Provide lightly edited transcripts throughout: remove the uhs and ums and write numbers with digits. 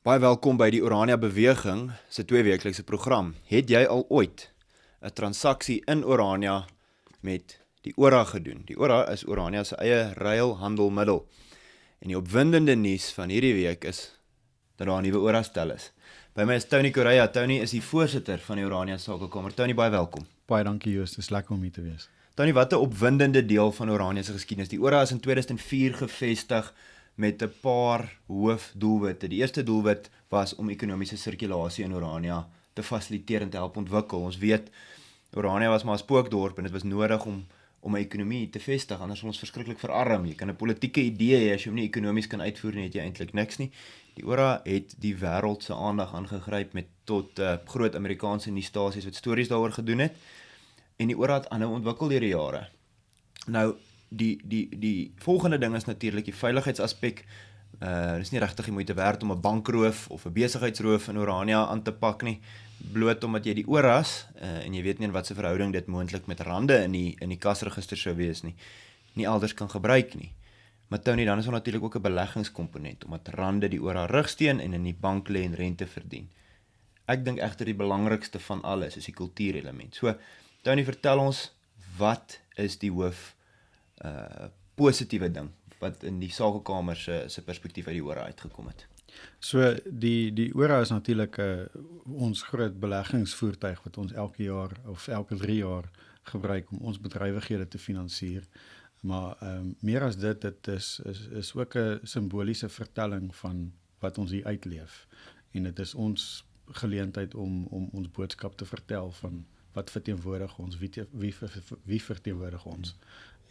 Baie welkom by die Orania Beweging se tweeweeklikse program. Het jy al ooit 'n transaksie in Orania met die ORA gedoen? Die ORA is Orania se eie ruilhandelmiddel. En die opwindende nuus van hierdie week is dat daar 'n nuwe ORA stel is. By my is Tony Correia. Tony is die voorsitter van die Orania Sakekamer. Tony, baie welkom. Baie dankie Joost, dit is lekker om hier te wees. Tony, wat 'n opwindende deel van Orania se geskiedenis. Die ORA is in 2004 gevestig met 'n paar hoofdoelwitte. Die eerste doelwit was om ekonomiese sirkulasie in Orania te fasiliteer en te help ontwikkel. Ons weet, Orania was maar 'n spookdorp en dit was nodig om 'n ekonomie te vestig, anders sal ons verskriklik verarm. Jy kan 'n politieke idee hê, as jy hom nie ekonomies kan uitvoer nie, het jy eintlik niks nie. Die ORA het die wêreld se aandag aangegryp met tot groot Amerikaanse nuusstasies wat stories daaroor gedoen het. En die ORA het aanhou ontwikkel deur die jare. Nou, die volgende ding is natuurlik die veiligheidsaspek. Dit is nie regtig die moeite werd om 'n bankroof of 'n besigheidsroof in Orania aan te pak nie, bloot omdat jy die ORA's, en jy weet nie in wat se verhouding dit moontlik met rande in die kasregister sou wees nie elders kan gebruik nie. Maar Tony, dan is daar natuurlik ook 'n beleggingskomponent, omdat rande die ORA rugsteen en in die bank lê en rente verdien. Ek dink egter die belangrikste van alles is die kultuurelement. So, Tony, vertel ons, wat is die hoof positiewe ding wat in die Sakekamer se perspektief uit die ORA uitgekom het? So die ORA is natuurlik ons groot beleggingsvoertuig wat ons elke jaar of elke 3 jaar gebruik om ons bedrywighede te finansier. Maar meer as dit is ook 'n simboliese vertelling van wat ons hier uitleef. En dit is ons geleentheid om ons boodskap te vertel van wat verteenwoordig ons, wie verteenwoordig ons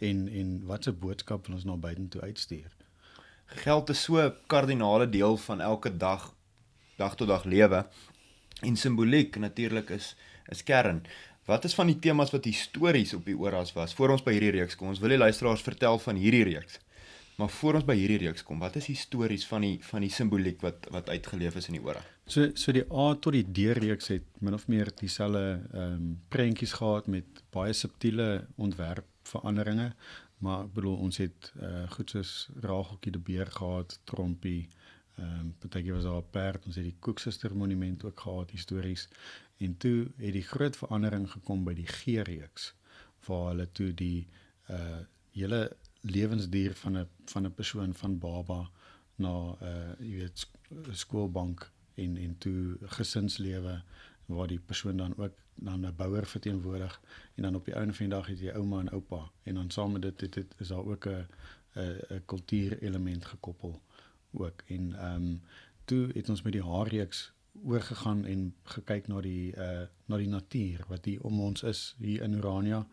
en wat se boodskap wil ons na buitentoe uitstuur. Geld is so 'n kardinale deel van elke dag tot dag lewe, en simboliek natuurlik is kern. Wat is van die temas wat histories op die ORA's was, voor ons by hierdie reeks kom? Ons wil die luisteraars vertel van hierdie reeks, maar voor ons by hierdie reeks kom, wat is histories van die simboliek wat uitgeleef is in die ORA? So die A tot die D reeks het min of meer dieselfde prentjies gehad met baie subtiele ontwerpveranderinge, maar ek bedoel, ons het goed soos Rageltjie die Beer gehad, Trompie, partykeer was daar 'n perd, ons het die Koeksuster monument ook gehad, histories, en toe het die groot verandering gekom by die G-reeks, waar hulle toe die hele lewensduur van 'n persoon, van baba na skoolbank en toe gesinslewe, waar die persoon dan ook 'n bouer verteenwoordig, en dan op die einde van die dag het jy ouma en oupa, en dan saam met dit is daar ook 'n kultuurelement gekoppel ook, en toe het ons met die H-reeks oorgegaan en gekyk na die natuur, wat hier om ons is, hier in Orania,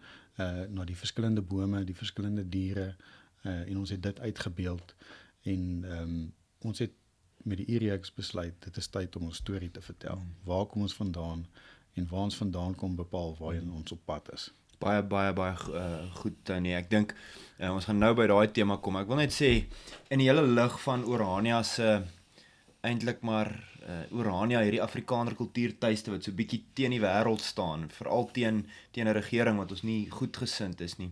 na die verskillende bome, die verskillende diere, en ons het dit uitgebeeld, en ons het met die E-reeks besluit, dit is tyd om ons storie te vertel. Waar kom ons vandaan, en waar ons vandaan kom bepaal waarheen ons op pad is. Baie goed, Tony. Ek dink, ons gaan nou by daai tema kom. Ek wil net sê, in die hele lig van Orania se, eintlik maar, Orania, hierdie Afrikaner kultuurtuiste wat so bietjie teen die wêreld staan, veral teen 'n regering wat ons nie goedgesind is nie.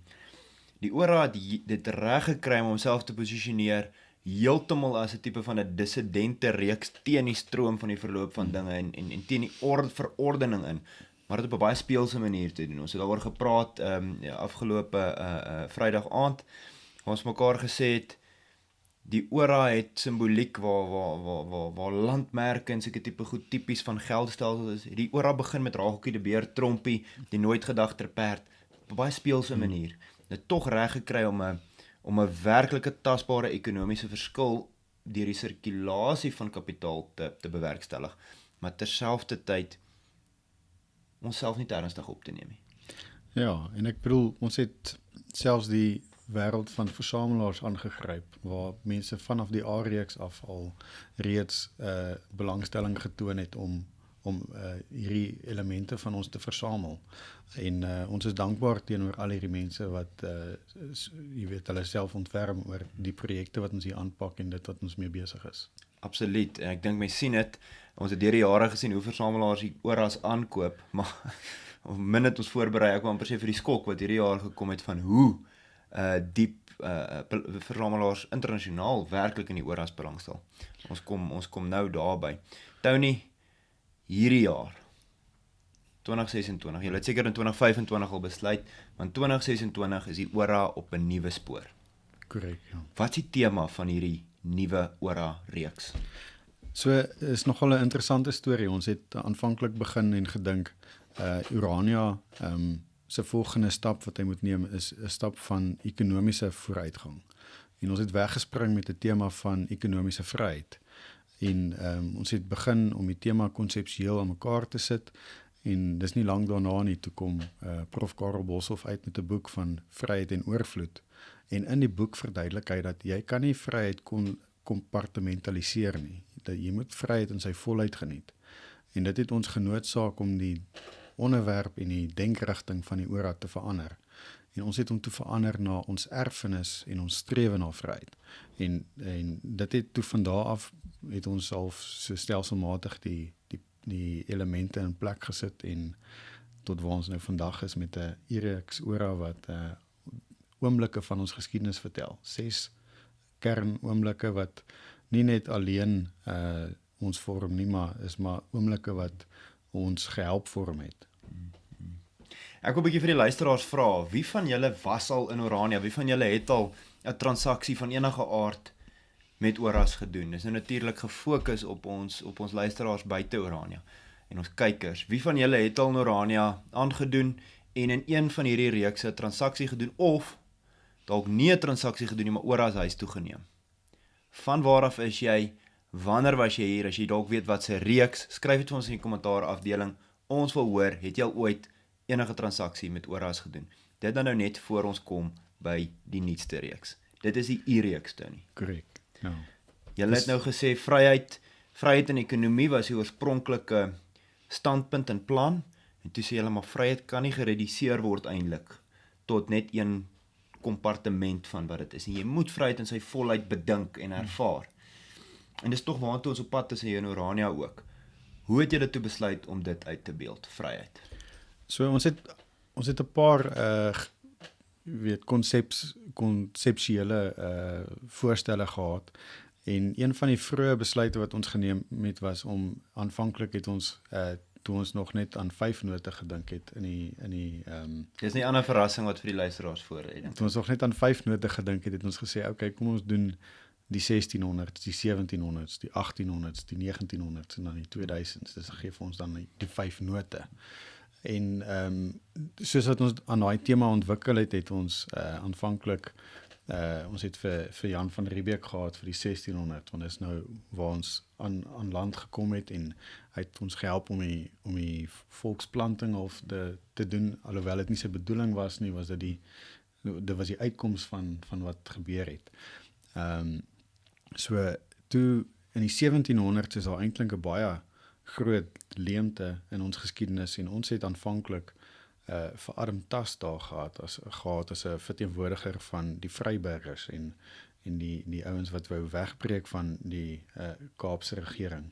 Die ORA het dit reg gekry om homself te posisioneer heeltemal as 'n tipe van 'n dissidente reeks teen die stroom van die verloop van dinge en teen die verordening in, maar dit op 'n baie speelse manier te doen. Ons het daaroor gepraat afgelope Vrydag aand, waar ons mekaar gesê het, die ORA het simboliek waar landmerke en sulke tipe goed tipies van geldstelsels is. Die ORA begin met Rageltjie die Beer, Trompie, die nooit gedagter perd, op 'n baie speelse manier. Dit tog reg gekry om 'n werklike tasbare ekonomiese verskil deur die sirkulasie van kapitaal te bewerkstellig, maar terselfdertyd onsself nie te ernstig op te neem nie. Ja, en ek bedoel, ons het selfs die wêreld van versamelaars aangegryp, waar mense vanaf die A-reeks af al reeds belangstelling getoon het om hierdie elemente van ons te versamel. En ons is dankbaar teenoor al hierdie mense wat jy weet, hulle self ontferm oor die projekte wat ons hier aanpak en dit wat ons mee besig is. Absoluut, en ek dink mense sien dit, ons het deur die jare gesien hoe versamelaars die ORA's aankoop, maar min het ons voorberei, ek wou amper sê vir die skok wat hierdie jaar gekom het van hoe diep versamelaars internasionaal werklik in die ORA's belangstel. Ons kom nou daarby. Tony, hierdie jaar 2026. Jy het seker in 2025 al besluit, want 2026 is die ORA op 'n nuwe spoor. Korrek, ja. Wat is die tema van hierdie nuwe ORA reeks? So is nogal 'n interessante storie. Ons het aanvanklik begin en gedink Urania se volgende stap wat hy moet neem is 'n stap van ekonomiese vooruitgang. En ons het weggespring met 'n tema van ekonomiese vryheid. En ons het begin om die tema konseptueel aan mekaar te sit. En dis nie lank daarna nie toe kom Prof Karel Boshoff uit met 'n boek van vryheid en oorvloed. En in die boek verduidelik hy dat jy kan nie vryheid kompartmentaliseer nie. Dat jy moet vryheid in sy volheid geniet. En dit het ons genoodsaak om die onderwerp en die denkrigting van die ORA te verander. En ons het hom toe verander na ons erfenis en ons strewe na vryheid. En dit het toe van daar af het ons al so stelselmatig die elemente in plek gesit en tot waar ons nou vandag is met 'n reeks ORA wat oomblikke van ons geskiedenis vertel. 6 kernoomblikke wat nie net alleen ons vorm nie, maar is maar oomblikke wat ons gehelp vorm het. Ek wil 'n bietjie vir die luisteraars vra, wie van julle was al in Orania? Wie van julle het al 'n transaksie van enige aard met ORA's gedoen? Dis nou natuurlik gefokus op ons luisteraars buite Orania en ons kykers. Wie van julle het al in Orania aangedoen en in een van hierdie reekse 'n transaksie gedoen of dalk nie 'n transaksie gedoen nie, maar ORA's huis toe geneem? Van waar af is jy? Wanneer was jy hier? As jy dalk weet wat se reeks, skryf dit vir ons in die kommentaar afdeling. Ons wil hoor, het jy al ooit enige transaksie met ORA's gedoen? Dit dan nou net voor ons kom by die nuutste reeks. Dit is die U-reeks, Tony. Korrek. Ja. Julle het nou gesê vryheid en ekonomie was die oorspronklike standpunt en plan, en toe sê julle maar vryheid kan nie gereduseer word eintlik tot net een kompartement van wat dit is. En jy moet vryheid in sy volheid bedink en ervaar. En dis tog waartoe ons op pad is hier in Orania ook. Hoe het julle toe besluit om dit uit te beeld, vryheid? So ons het 'n paar konseptuele voorstelle gehad. En een van die vroeë besluite wat ons geneem het was om aanvanklik het ons toe ons nog net aan 5 note gedink het in die Dis nie 'n ander verrassing wat vir die luisteraars voorlê. Toe ons nog net aan 5 note gedink het ons gesê, okay, kom ons doen die 1600s, die 1700s, die 1800s, die 1900s en dan die 2000s. Dis gee vir ons dan die 5 note. En soos wat ons aan daai tema ontwikkel het ons aanvanklik ons het vir Jan van Riebeeck gehad vir die 1600, want dis nou waar ons aan land gekom het en hy het ons gehelp om die volksplanting of te doen, alhoewel dit nie sy bedoeling was nie, was dit was die uitkoms van wat gebeur het. So toe in die 1700s is daar eintlik 'n baie groot leemte in ons geskiedenis en ons het aanvanklik vir Adam Tas daar gehad as 'n verteenwoordiger van die vryburgers en die ouens wat wou wegbreek van die Kaapse regering.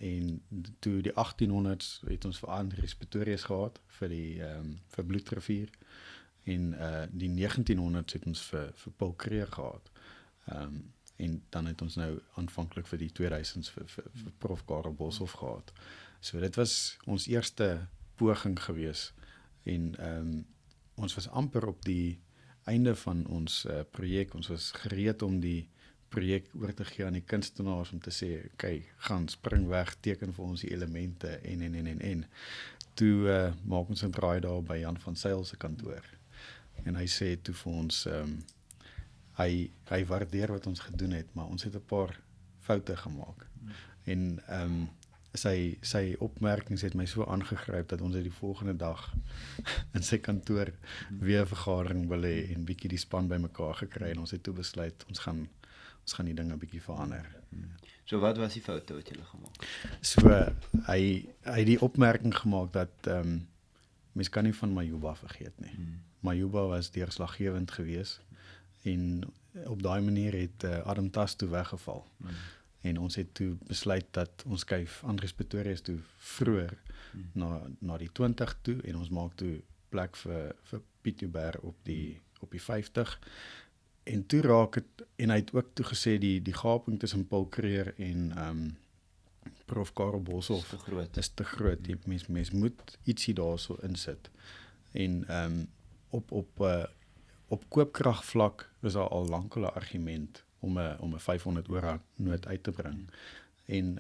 En toe die 1800s het ons vir Andries Pretorius gehad vir Bloedrivier en die 1900s het ons vir Paul Kreer gehad. En dan het ons nou aanvanklik vir die 2000s vir Prof Karel Boshoff gehad. So dit was ons eerste poging gewees en ons was amper op die einde van ons projek. Ons was gereed om die projek oor te gee aan die kunstenaars om te sê, okay, gaan spring weg, teken vir ons die elemente en. Toe maak ons 'n draai daar by Jan van Sail se kantoor. En hy sê toe vir ons hy waardeer wat ons gedoen het, maar ons het 'n paar foute gemaak. En sy opmerkings het my so aangegryp dat ons die volgende dag in sy kantoor weer 'n vergadering wil hê en bietjie die span bymekaar gekry en ons het toe besluit ons gaan die dinge bietjie verander. So wat was die foute wat julle gemaak? So hy het die opmerking gemaak dat mens kan nie van Majuba vergeet nie. Majuba was deurslaggewend geweest en op daai manier het Adam Tas toe weggeval. En ons het toe besluit dat ons skuif Andries Pretorius toe vroeër na die 20 toe en ons maak toe plek vir Piet Joubert op die 50 En toe raak het, en hy het ook toe gesê die gaping tussen Paul Creer en Prof Karel Boshoff te groot. is te groot. Die mens moet ietsie daarso insit. En op koopkrag vlak is daar al lankal 'n argument om 'n 500 euro noot uit te bring. En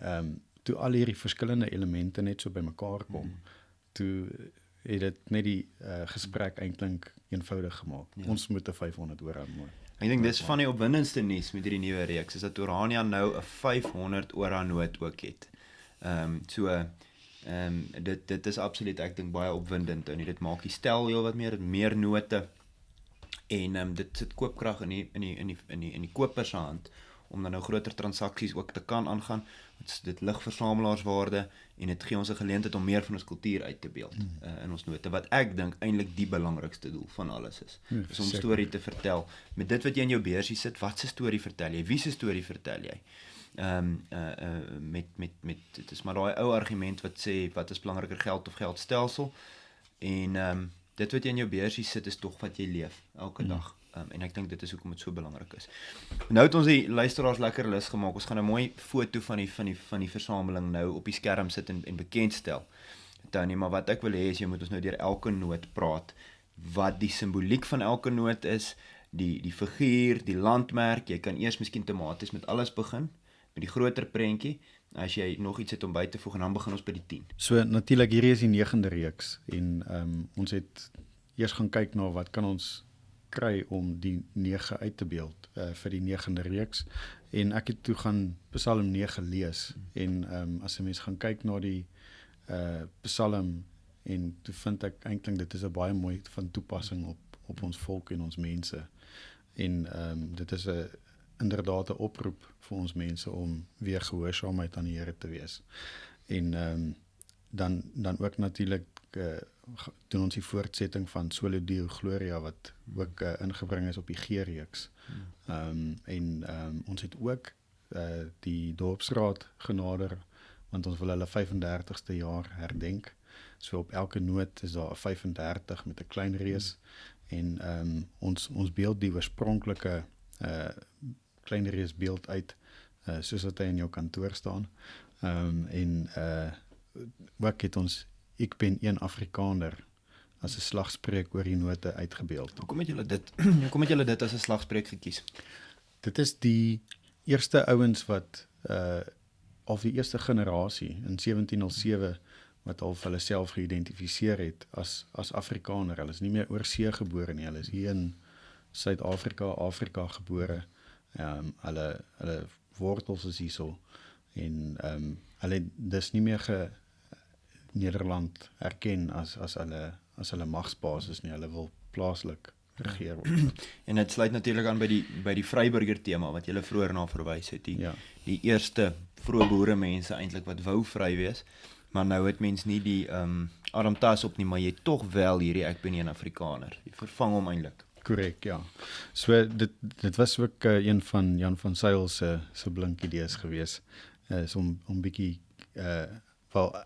toe al hierdie verskillende elemente net so bymekaar kom, toe het dit net die gesprek eintlik eenvoudig gemaak. Ja. Ons moet 'n 500 euro mooi. Ek dink dis van die opwindendste nuus met hierdie nuwe reeks, is dat Orania nou 'n 500 euro noot ook het. Dit is absoluut, ek dink, baie opwindend, en dit maak die stel heel wat meer note, en dit sit koopkrag in die koper se hand om dan nou groter transaksies ook te kan aangaan. Dit lig versamelaarswaarde, en dit gee ons 'n geleentheid om meer van ons kultuur uit te beeld in ons note, wat ek dink eintlik die belangrikste doel van alles is. Is om storie te vertel. Met dit wat jy in jou beursie sit, wat se storie vertel jy? Wie se storie vertel jy? Dit is maar daai ou argument wat sê, wat is belangriker, geld of geldstelsel? En dit wat jy in jou beursie sit, is tog wat jy leef elke dag. En ek dink dit is hoekom dit so belangrik is. Nou het ons die luisteraars lekker lus gemaak. Ons gaan 'n mooi foto van die versameling nou op die skerm sit en bekendstel. Tony, maar wat ek wil hê is, jy moet ons nou deur elke noot praat, wat die simboliek van elke noot is, die figuur, die landmerk. Jy kan eers miskien tematies met alles begin, met die groter prentjie, as jy nog iets het om by te voeg, en dan begin ons by die 10. So natuurlik, hierdie is die 9de reeks, en ons het eers gaan kyk na wat kan ons kry om die 9 uit te beeld vir die 9de reeks, en ek het toe gaan Psalm 9 lees, en as 'n mens gaan kyk na die Psalm, en toe vind ek eintlik dit is 'n baie mooi van toepassing op ons volk en ons mense, en dit is inderdaad 'n oproep vir ons mense om weer gehoorsaamheid aan die Here te wees. En dan ook natuurlik doen ons die voortsetting van Soli Deo Gloria, wat ook ingebring is op die G-reeks. Ons het ook die dorpsraad genader, want ons wil hulle 35ste jaar herdenk. So op elke noot is daar 'n 35 met 'n klein reus, en ons beeld die oorspronklike klein reus beeld uit, soos wat hy in jou kantoor staan. Ook het ons Ek ben een Afrikaner as 'n slagspreuk oor die note uitgebeeld. Hoekom het julle dit as 'n slagspreuk gekies? Dit is die eerste ouens wat of die eerste generasie in 1707 wat al vir hulle self geïdentifiseer het as Afrikaner. Hulle is nie meer oorsee gebore nie, hulle is hier in Suid-Afrika gebore. Hulle wortels is hierso, en hulle dis nie meer Nederland erken as hulle magsbasis nie, hulle wil plaaslik regeer word. En dit sluit natuurlik aan by die vryburger tema wat jy vroeër na verwys het, die eerste vroeë boere mense eintlik wat wou vry wees, maar nou het mens nie die armtas op nie, maar jy tog wel hierdie ek ben een Afrikaner. Jy vervang hom eintlik. Korrek, ja. So dit was ook een van Jan van Sail se blink idees gewees, om bietjie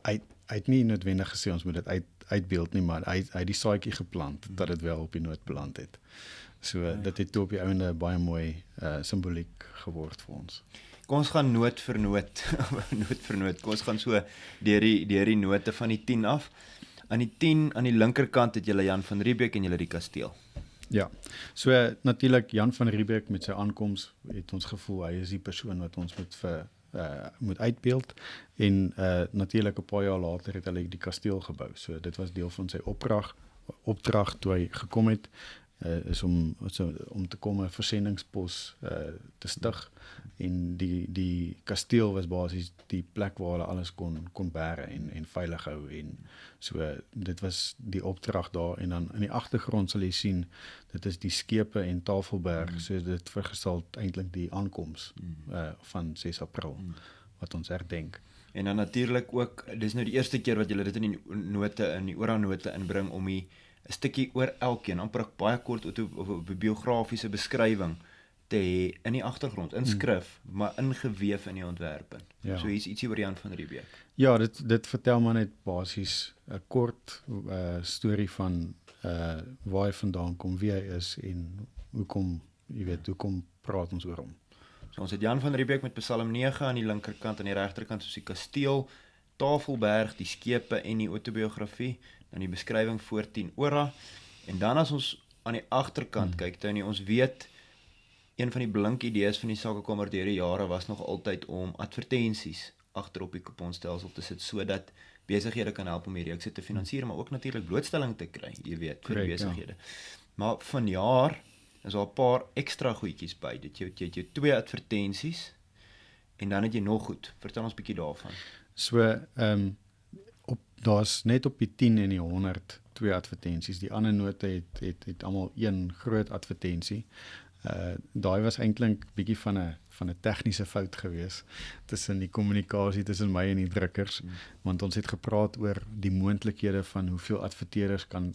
hy het nie noodwendig gesê ons moet dit uitbeeld nie, maar hy het die saadjie geplant, dat dit wel op die noot beland het. So dit het toe op die einde baie mooi simboliek geword vir ons. Kom ons gaan noot vir noot, kom ons gaan so deur die note van die 10 af. Aan die 10, aan die linkerkant het julle Jan van Riebeeck en julle die kasteel. Ja, so natuurlik Jan van Riebeeck met sy aankoms het ons gevoel, hy is die persoon wat ons moet uitbeeld, en natuurlik 'n paar jaar later het hulle die kasteel gebou. So dit was deel van sy opdrag toe hy gekom het, is om te kom 'n versendingspos te stig, en die kasteel was basies die plek waar hulle alles kon bære en veilig hou, en so dit was die opdrag daar. En dan in die agtergrond sal jy sien, dit is die skepe en Tafelberg, so dit vergestel eintlik die aankoms van 6 April wat ons herdenk. En dan natuurlik ook, dis nou die eerste keer wat julle dit in die oranote inbring, om 'n stukkie oor elkeen, amper baie kort biografiese beskrywing te hê in die agtergrond, in skrif, maar ingeweef in die ontwerpe. Ja. So hier's ietsie oor Jan van Riebeeck. Ja, dit vertel maar net basies 'n kort storie van waar hy vandaan kom, wie hy is, en hoekom jy weet, hoekom praat ons oor hom? So ons het Jan van Riebeeck met Psalm 9 aan die linkerkant en die regterkant soos die kasteel, Tafelberg, die skepe en die autobiografie, dan die beskrywing voor 10 ora. En dan as ons aan die agterkant kyk, Tony, ons weet een van die blink idees van die Sakekamer deur die jare was nog altyd om advertensies agter op die kuponstelsel te sit sodat besighede kan help om hierdie reekse te finansier, maar ook natuurlik blootstelling te kry, jy weet, vir Correct, besighede. Maar vanjaar is daar 'n paar ekstra goedjies by. Jy het jou 2 advertensies en dan het jy nog goed. Vertel ons 'n bietjie daarvan. So, daar's net op die 10 en die 100 2 advertensies. Die ander note het almal een groot advertensie. Daai was eintlik bietjie van 'n tegniese fout gewees tussen die kommunikasie tussen my en die drukkers, want ons het gepraat oor die moontlikhede van hoeveel adverteerders kan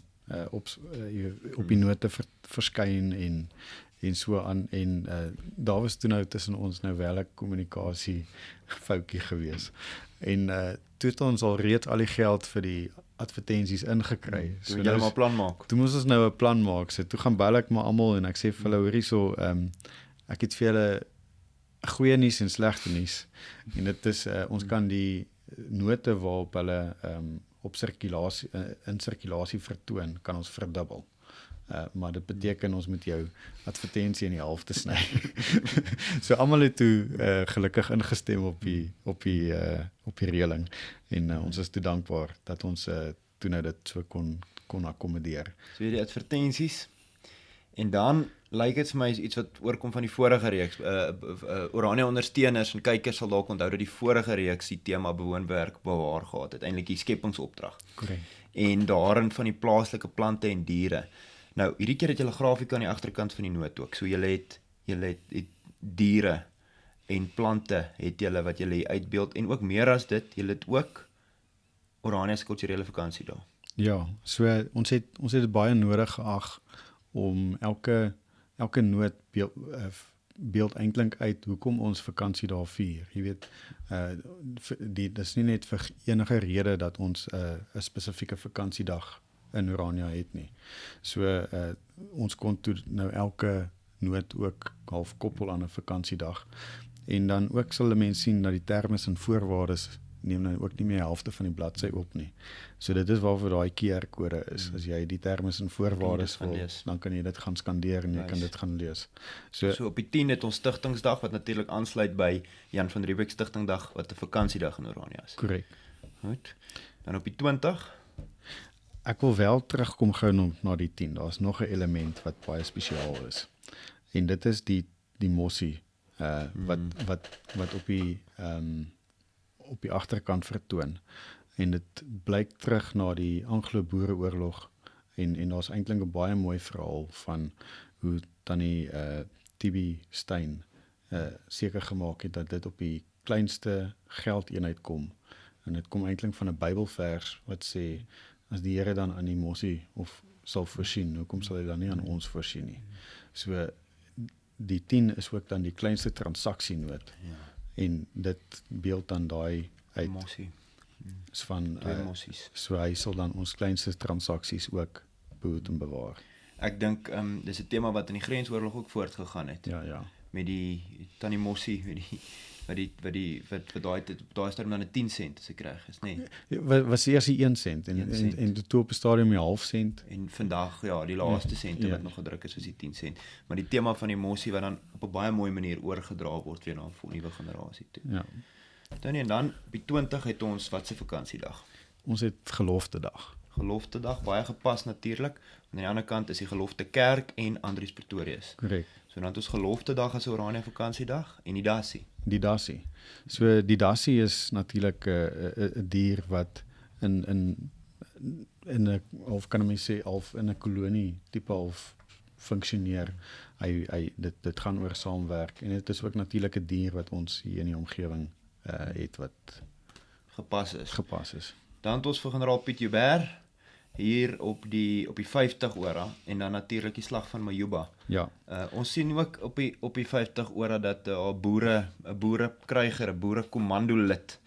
op die note verskyn en so aan, en daar was toe nou tussen ons nou wel 'n kommunikasie foutjie gewees. En toe het ons al reeds al die geld vir die advertensies ingekry. So jy maar 'n plan maak. Toe moes ons nou 'n plan maak. So toe gaan bel ek maar almal en ek sê vir hulle, hoorie so, ek het vir julle goeie nuus en slegte nuus. En dit is ons kan die note waarop hulle op sirkulasie in sirkulasie vertoon, kan ons verdubbel. Maar dit beteken ons moet jou advertensie in die helfte sny. So almal het toe gelukkig ingestem op die reëling, en ons is toe dankbaar dat ons toe nou dit so kon akkommodeer. So die advertensies. En dan lyk dit vir my is iets wat oorkom van die vorige reeks. Orania ondersteuners en kykers sal dalk onthou dat die vorige reeks die tema bewoonwerk bewaar gehad het, eintlik die skepingsopdrag. Korrek. En daarin van die plaaslike plante en diere. Nou, hierdie keer het julle grafiek aan die agterkant van die noot ook. So julle het diere en plante het julle wat julle uitbeeld, en ook meer as dit, julle het ook Orania se kulturele vakansie daar. Ja, so ons het dit baie nodig geag om elke noot beeld eintlik uit hoekom ons vakansie daar vier. Jy weet, dis nie net vir enige rede dat ons 'n spesifieke vakansiedag in Orania het nie. So ons kon toe nou elke noot ook half koppel aan 'n vakansiedag. En dan ook sal 'n mens sien dat die termes en voorwaardes neem nou ook nie meer helfte van die bladsy op nie. So dit is waarvoor daai QR-kode is. As jy die termes en voorwaardes wil, dan kan jy dit gaan skandeer en jy kan dit gaan lees. So op die 10 het ons stigtingsdag, wat natuurlik aansluit by Jan van Riebeeck stigtingdag, wat 'n vakansiedag in Orania is. Korrek. Goed. Dan op die 20. Ek wil wel terugkom gou na die 10. Daar's nog 'n element wat baie spesiaal is. En dit is die mossie wat op die agterkant vertoon. En dit blyk terug na die Anglo-Boereoorlog, en daar's eintlik 'n baie mooi verhaal van hoe tannie Tibie Steyn seker gemaak het dat dit op die kleinste geldeenheid kom. En dit kom eintlik van 'n Bybelvers wat sê, as die Here dan aan die mossie of sal voorsien, hoekom sal hy dan nie aan ons voorsien nie? So die 10 is ook dan die kleinste transaksienoot. Ja. En dit beeld dan daai uit Mossie. van Mossies. so hy sal dan ons kleinste transaksies ook behoed en bewaar. Ek dink dis 'n tema wat in die Grensoorlog ook voortgegaan het. Ja. Met die tannie Mossie, wat daai stadium dan 'n 10 sent as ek reg is, nê? Nee. Was eers die 1 sent en toe op 'n stadium die half sent. En vandag, ja, die laaste sente wat nog gedruk is, was die 10 sent. Maar die tema van die Mossie wat dan op 'n baie mooi manier oorgedra word weer na 'n nuwe generasie toe. Ja. En dan op die 20 het ons wat se vakansiedag? Ons het geloftedag. Geloftedag, baie gepas natuurlik. Aan die ander kant is die Gelofte Kerk en Andries Pretorius. Korrek. So dan het ons Geloftedag as Orania vakansiedag en die Dassie. Die Dassie. So die Dassie is natuurlik 'n dier wat in 'n of kan mens sê half in 'n kolonie tipe of funksioneer. Dit gaan oor saamwerk, en dit is ook natuurlik 'n dier wat ons hier in die omgewing het wat gepas is. Dan het ons vir generaal Piet Joubert hier op die 50 ora, en dan natuurlik die slag van Majuba. Ja. Ons sien ook op die 50 ora dat 'n boerekryger, 'n boerekommando lid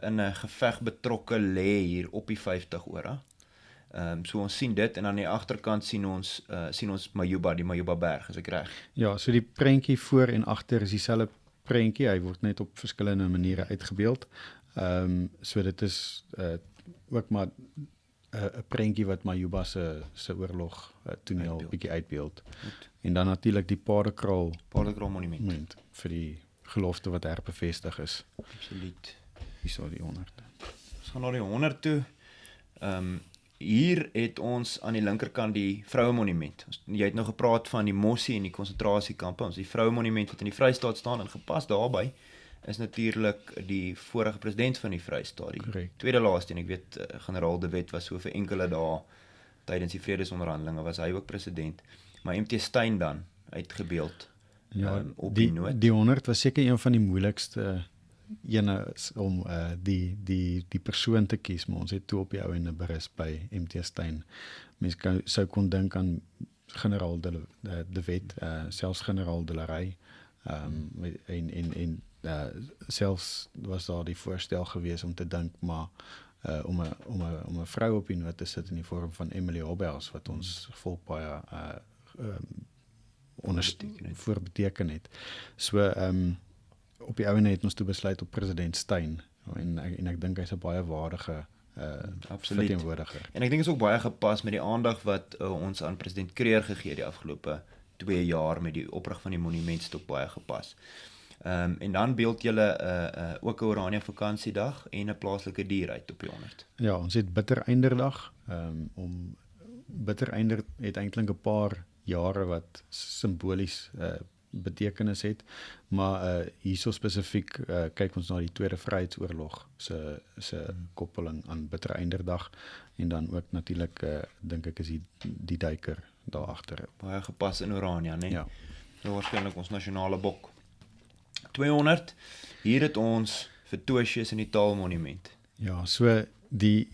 in 'n geveg betrokke lê hier op die 50 ora. So ons sien dit en aan die agterkant sien ons Majuba, die Majuba berg, is ek reg? Ja, so die prentjie voor en agter is dieselfde prentjie, hy word net op verskillende maniere uitgebeeld. So dit is ook maar 'n prentjie wat Majuba se oorlog toneel bietjie uitbeeld. Goed. En dan natuurlik die Paardekraal monument vir die gelofte wat herbevestig is. Absoluut. Hierso die 100. Ons gaan na die 100 toe. Hier het ons aan die linkerkant die vroue monument. Jy het nou gepraat van die mossie en die konsentrasiekampe. Ons die vroue monument wat in die Vrystaat staan en gepas daarbey is natuurlik die vorige president van die Vrystaat, die tweede laaste en ek weet generaal De Wet was so vir enkele dae tydens die vredesonderhandelinge was hy ook president, maar MT Steyn dan uitgebeeld op die noot. Die 100 was seker een van die moeilikste ene om die persoon te kies, maar ons het toe op die ou ende berus by MT Steyn. Mens sou kon dink aan generaal De Wet, selfs generaal De la Rey, en selfs was daar die voorstel gewees om te dink, maar om 'n vrou op die noot te sit in die vorm van Emily Hobbs, wat ons volk baie voorbeteken het. So, op die ouene het ons toe besluit op president Steyn, en ek dink hy's 'n baie waardige verteenwoordiger. En ek dink is ook baie gepas met die aandag wat ons aan president Kreer gegee het die afgelope 2 jaar met die oprig van die monument het ook baie gepas. En dan beeld julle ook 'n Orania vakansiedag en 'n plaaslike dier uit op die 100. Ja, ons het Bittereinderdag. Bittereinder het eintlik 'n paar jare wat simbolies betekenis het, maar hierso spesifiek kyk ons na die Tweede Vryheidsoorlog se koppeling aan Bittereinderdag en dan ook natuurlik dink ek is die duiker daar agter. Baie gepas in Orania, né? Ja. Nou waarskynlik ons nasionale bok. 200, hier het ons vir Tosius in die Taalmonument. Ja, so die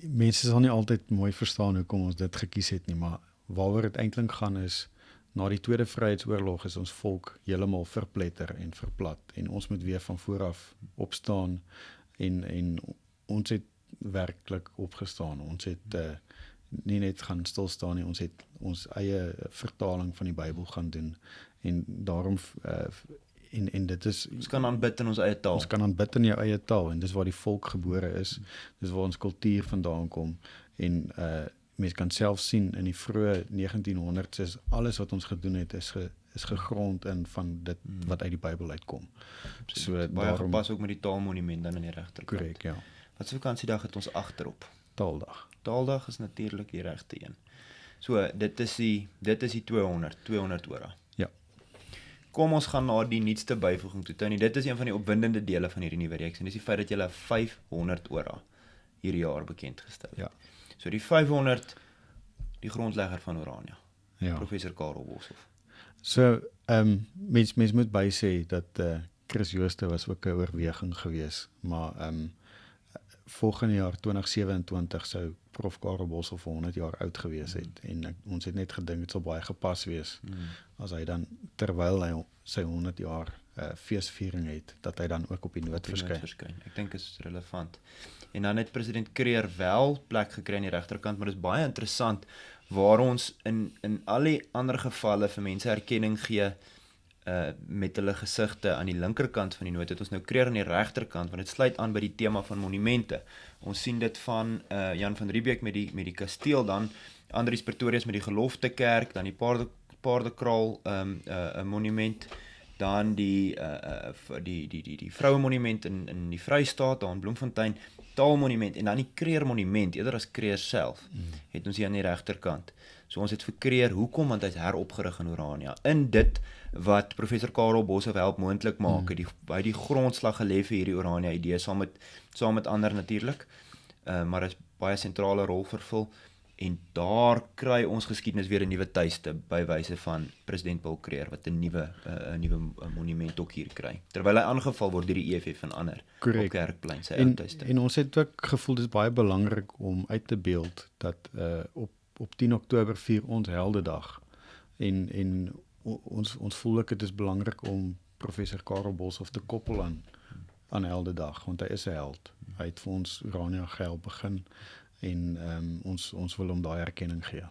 mense sal nie altyd mooi verstaan hoekom ons dit gekies het nie, maar waaroor dit eintlik gaan is, na die Tweede Vryheidsoorlog is ons volk heeltemal verpletter en verplat en ons moet weer van voor af opstaan en ons het werklik opgestaan. Ons het nie net gaan stil staan nie, ons het ons eie vertaling van die Bybel gaan doen en daarom en dit is ons kan aanbid in ons eie taal. Ons kan aanbid in jou eie taal en dis waar die volk gebore is. Dis waar ons kultuur vandaan kom en mens kan self sien in die vroeë 1900s is alles wat ons gedoen het is gegrond in van dit wat uit die Bybel uitkom. So baie gepas ook met die Taalmonument dan aan die regterkant. Korrek, ja. Wat se vakansiedag het ons agterop? Taaldag. Taaldag is natuurlik die regte een. So dit is die 200 ora. Ja. Kom ons gaan na die nuutste byvoeging toe. Tony, dit is een van die opwindende dele van hierdie nuwe reeks en dis die feit dat jy 500 ora hierdie jaar bekend gestel het. Ja. So die 500, die grondlegger van Orania, Ja. Professor Karel Boshoff. So, mens moet bysê dat Chris Jooste was ook 'n oorweging geweest, maar volgende jaar 2027 sou Prof Karel Boshoff 100 jaar oud gewees het en ons het net gedink dit sal baie gepas wees as hy dan terwyl hy sy 100 jaar feesviering het, dat hy dan ook op die noot verskyn. Ek dink is relevant. En dan het president Kreer wel plek gekry aan die regterkant, maar dit is baie interessant waar ons in al die ander gevalle vir mense erkenning gee met hulle gesigte aan die linkerkant van die noot, het ons nou Kreer aan die regterkant, want dit sluit aan by die tema van monumente. Ons sien dit van Jan van Riebeeck met die kasteel, dan Andries Pretorius met die Geloftekerk, dan die Paardekraal monument, dan die vroue monument in die Vrystaat, daar in Bloemfontein, Taalmonument en dan die Kreer monument, eerder as Kreer self, het ons hier aan die regterkant. So ons het vir Kreer, hoekom? Want hy is heropgerig in Orania. In dit wat professor Karel Boshoff help moontlik maak, hy die grondslag gelê vir hierdie Orania idee, saam met ander natuurlik, maar hy is baie sentrale rol vervul. En daar kry ons geskiedenis weer 'n nuwe tuiste by wyse van president Paul Kreer wat 'n nuwe monument ook hier kry. Terwyl hy aangeval word deur die EFF en ander op Kerkplein sy ou tuiste. En ons het ook gevoel dit is baie belangrik om uit te beeld dat op 10 Oktober vier ons heldedag en ons voel ook dit is belangrik om professor Karel Boshoff te koppel aan heldedag want hy is 'n held. Hy het vir ons Orania gehelp begin en ons wil hom daai erkenning gee.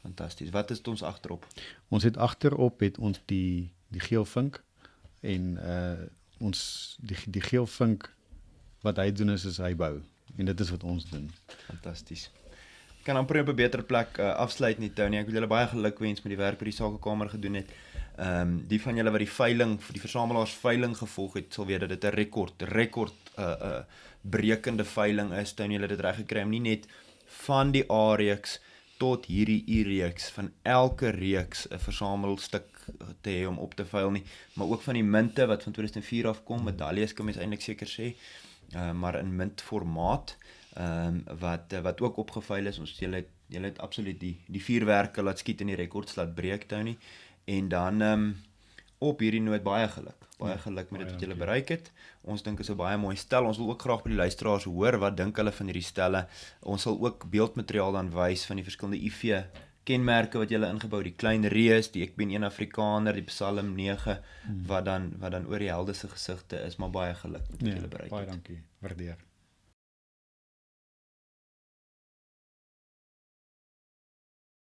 Fantasties. Wat is ons agterop? Ons het agterop ons die geelvink en die geelvink wat hy doen is hy bou en dit is wat ons doen. Fantasties. Ek kan amper op 'n beter plek afsluit nie, Tony. Ek wil julle baie geluk wens met die werk wat die Sakekamer gedoen het. Die van julle wat die versamelaars veiling gevolg het, sal weet dat dit 'n rekord brekende veiling is. Tony, julle het dit reg gekry om nie net van die A-reeks tot hierdie U-reeks, van elke reeks 'n versamelstuk te hê om op te veil nie, maar ook van die munte wat van 2004 afkom, medaljes kan mens eintlik seker sê, maar in muntformaat, wat ook opgeveil is. Julle het absoluut die vuurwerke laat skiet en die rekords laat breek, Tony. En dan op hierdie noot baie geluk met dit wat julle bereik het. Ons dink is 'n baie mooi stel. Ons wil ook graag by die luisteraars hoor wat dink hulle van hierdie stelle. Ons sal ook beeldmateriaal dan wys van die verskillende IV kenmerke wat julle ingebou, die klein reus, die ek ben een Afrikaner, die Psalm 9 wat dan oor die helde se gesigte is, maar baie geluk met wat julle bereik het. Baie dankie, waardeer.